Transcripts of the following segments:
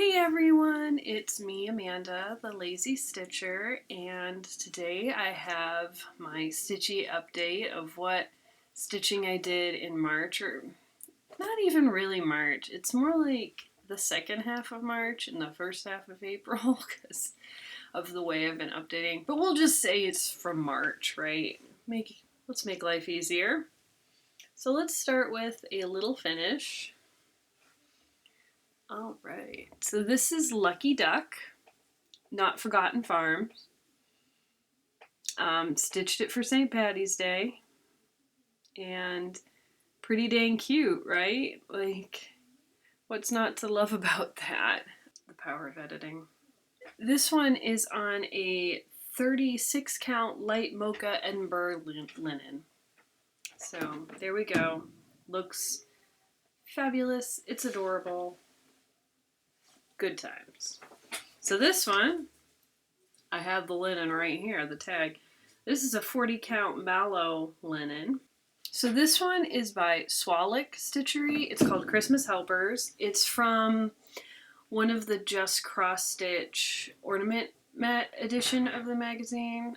Hey everyone, it's me, Amanda, the Lazy Stitcher, and today I have my Stitchy update of what stitching I did in March, or not even really March. It's more like the second half of March and the first half of April because of the way I've been updating. But we'll just say it's from March, right? Let's make life easier. So let's start with a little finish. All right, so this is Lucky Duck, Notforgotten Farms. Stitched it for St. Patty's Day, and pretty dang cute, right? Like, what's not to love about that? The power of editing. This one is on a 36 count light mocha Edinburgh linen. So there we go. Looks fabulous. It's adorable. Good times. So this one, I have the linen right here, the tag. This is a 40 count mallow linen. So this one is by Swallick Stitchery. It's called Christmas Helpers. It's from one of the Just Cross Stitch Ornament Mat edition of the magazine.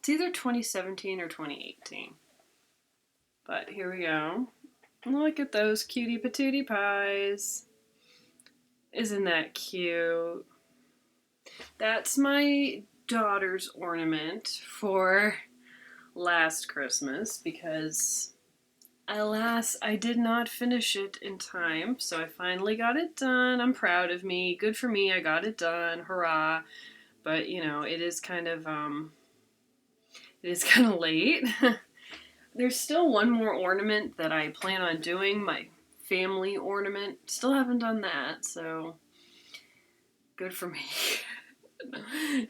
It's either 2017 or 2018. But here we go. Look at those cutie patootie pies. Isn't that cute? That's my daughter's ornament for last Christmas because, alas, I did not finish it in time, so I finally got it done. I'm proud of me. Good for me, I got it done. Hurrah. But, you know, it is kind of late. There's still one more ornament that I plan on doing, my family ornament. Still haven't done that, so good for me.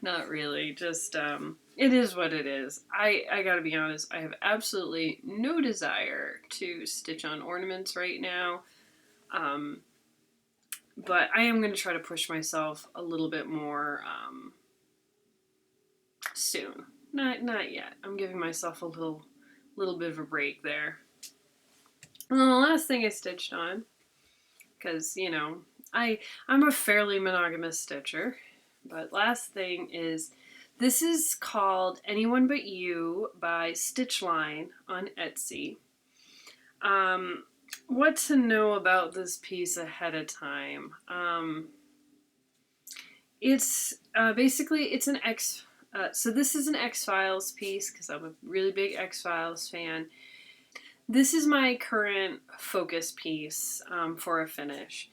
Not really, just it is what it is. I gotta be honest, I have absolutely no desire to stitch on ornaments right now, but I am going to try to push myself a little bit more soon. Not yet. I'm giving myself a little bit of a break there. And then the last thing I stitched on, because, you know, I'm a fairly monogamous stitcher, but last thing is, this is called Anyone But You by Stitchline on Etsy. What to know about this piece ahead of time? It's basically, it's an so this is an X-Files piece because I'm a really big X-Files fan. This is my current focus piece for a finish.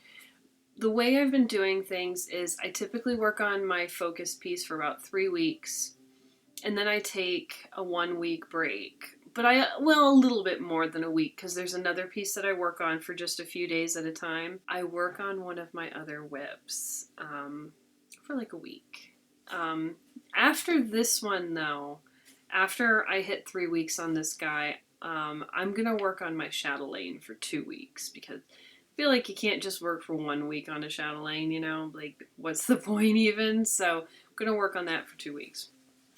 The way I've been doing things is I typically work on my focus piece for about 3 weeks, and then I take a 1 week break. But a little bit more than a week, because there's another piece that I work on for just a few days at a time. I work on one of my other whips for like a week. After this one, though, after I hit 3 weeks on this guy, I'm going to work on my chatelaine for 2 weeks, because I feel like you can't just work for 1 week on a chatelaine, you know? Like, what's the point even? So I'm going to work on that for 2 weeks.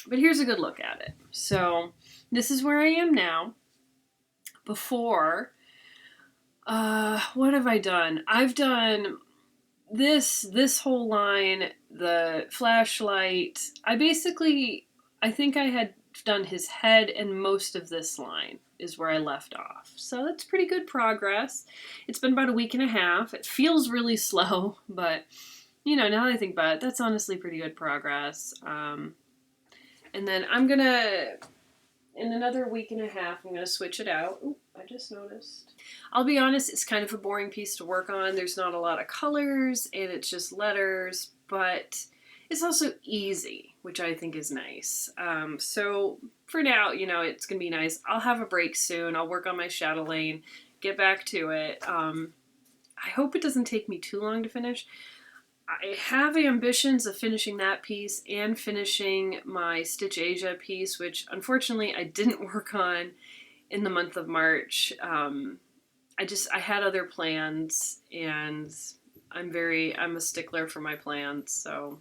But here's a good look at it. So this is where I am now. Before, what have I done? I've done this whole line, the flashlight. I think I had done his head, and most of this line is where I left off. So that's pretty good progress. It's been about a week and a half. It feels really slow, but, you know, now that I think about it, that's honestly pretty good progress. And then I'm gonna, in another week and a half, I'm gonna switch it out. Ooh, I just noticed. I'll be honest, it's kind of a boring piece to work on. There's not a lot of colors, and it's just letters, but it's also easy, which I think is nice. So for now, you know, it's going to be nice. I'll have a break soon. I'll work on my chatelaine, get back to it. I hope it doesn't take me too long to finish. I have ambitions of finishing that piece and finishing my Stitch Asia piece, which unfortunately I didn't work on in the month of March. I had other plans, and I'm a stickler for my plans, so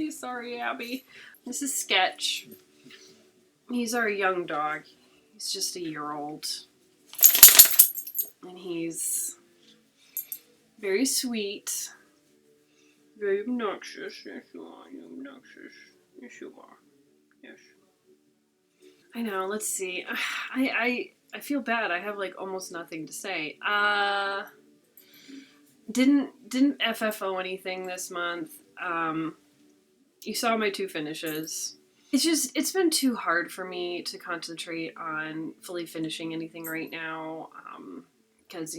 sorry, Abby. This is Sketch. He's our young dog. He's just a year-old. And he's very sweet. Very obnoxious. Yes, you are. You're obnoxious. Yes, you are. Yes. I know. Let's see. I feel bad. I have like almost nothing to say. Didn't FFO anything this month. You saw my 2 finishes. It's been too hard for me to concentrate on fully finishing anything right now, because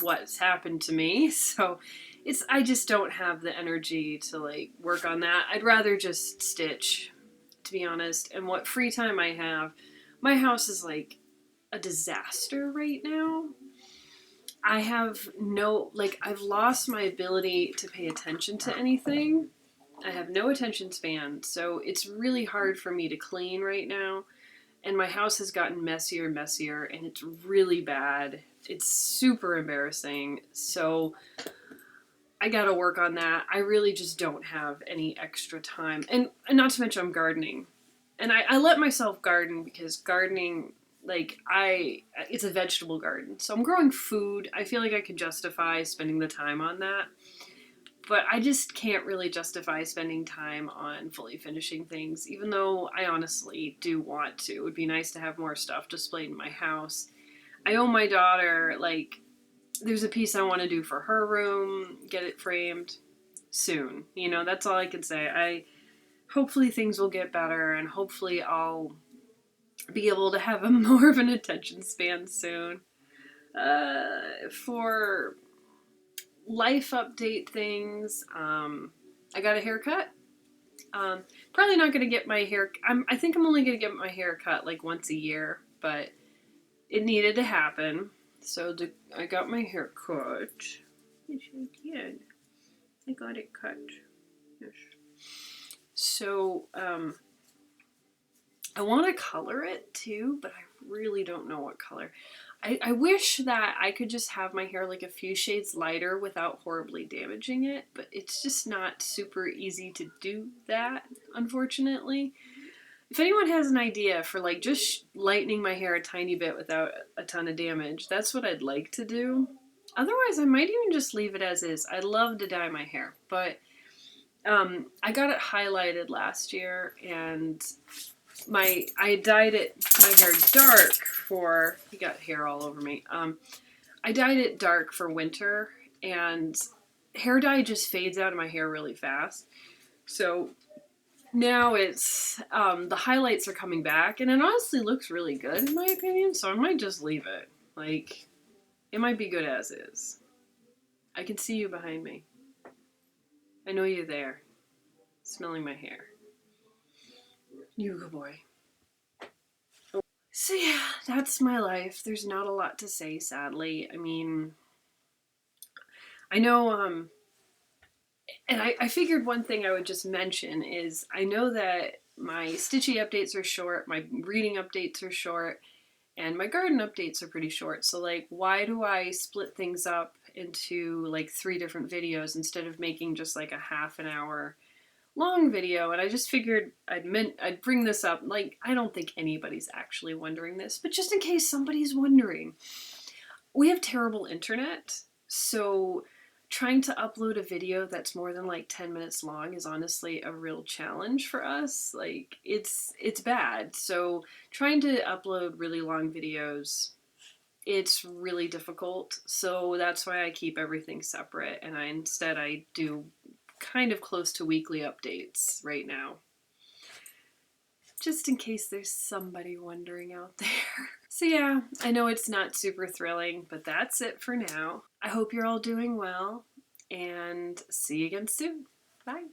what's happened to me. So I just don't have the energy to like work on that. I'd rather just stitch, to be honest. And what free time I have, my house is like a disaster right now. I have I've lost my ability to pay attention to anything. I have no attention span, so it's really hard for me to clean right now. And my house has gotten messier and messier, and it's really bad. It's super embarrassing. So I gotta work on that. I really just don't have any extra time. And not to mention I'm gardening. And I let myself garden because gardening, it's a vegetable garden. So I'm growing food. I feel like I could justify spending the time on that. But I just can't really justify spending time on fully finishing things, even though I honestly do want to. It would be nice to have more stuff displayed in my house. I owe my daughter, there's a piece I want to do for her room, get it framed soon. That's all I can say. Hopefully things will get better, and hopefully I'll be able to have more of an attention span soon. For life update things, I got a haircut. Probably not going to get my hair. I think I'm only going to get my hair cut like once a year, but it needed to happen. So I got my hair cut. Yes, I did. I got it cut. Yes. So I want to color it too, but I really don't know what color. I wish that I could just have my hair like a few shades lighter without horribly damaging it, but it's just not super easy to do that, unfortunately. If anyone has an idea for like just lightening my hair a tiny bit without a ton of damage, that's what I'd like to do. Otherwise, I might even just leave it as is. I'd love to dye my hair, but I got it highlighted last year, and I dyed my hair dark for, you got hair all over me. I dyed it dark for winter, and hair dye just fades out of my hair really fast. So now it's, the highlights are coming back, and it honestly looks really good in my opinion, so I might just leave it. It might be good as is. I can see you behind me. I know you're there, smelling my hair. You good boy. So yeah, that's my life. There's not a lot to say, sadly. I mean, I know, and I figured one thing I would just mention is I know that my Stitchy updates are short, my reading updates are short, and my garden updates are pretty short. So why do I split things up into 3 different videos instead of making just a half an hour long video? And I just figured I'd bring this up. I don't think anybody's actually wondering this, but just in case somebody's wondering, we have terrible internet, so trying to upload a video that's more than 10 minutes long is honestly a real challenge for us. It's bad. So trying to upload really long videos, it's really difficult. So that's why I keep everything separate, and I do kind of close to weekly updates right now. Just in case there's somebody wondering out there. So yeah, I know it's not super thrilling, but that's it for now. I hope you're all doing well, and see you again soon. Bye.